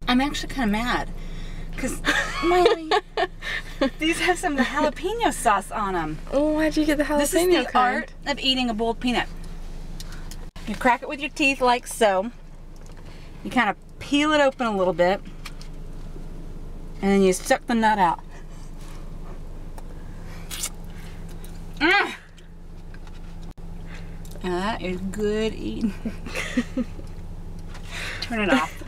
I'm actually kind of mad. Because, Miley, these have some of the jalapeno sauce on them. Oh, why'd you get the jalapeno This is the kind? art of eating a boiled peanut. You crack it with your teeth like so. You kind of peel it open a little bit. And then you suck the nut out. Mm. Now that is good eating. Turn it off.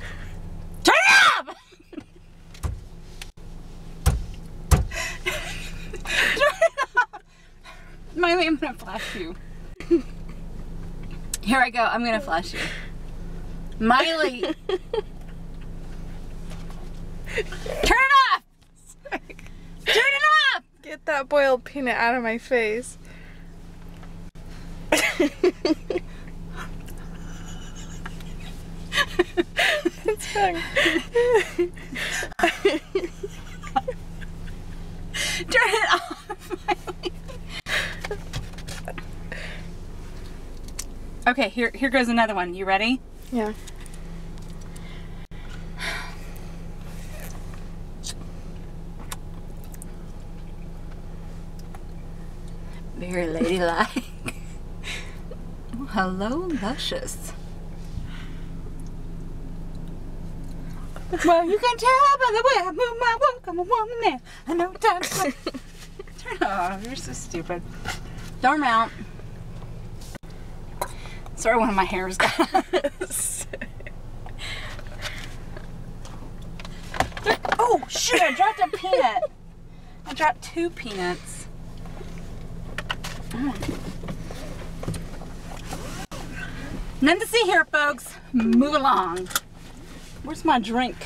Turn it off! Turn it off! Miley, I'm gonna flash you. Here I go, I'm gonna flash you. Miley! Turn it off! Turn it off! Get that boiled peanut out of my face. It's fine. Turn it off, Miley. Okay, here goes another one. You ready? Yeah. Very ladylike. Oh, hello, luscious. Well, you can tell by the way I move my walk. I'm a woman now. I know time to go. Turn it off. You're so stupid. Throw them out. Sorry, one of my hairs got. Oh, shoot. I dropped a peanut. I dropped 2 peanuts. None to see here, folks. Move along. Where's my drink?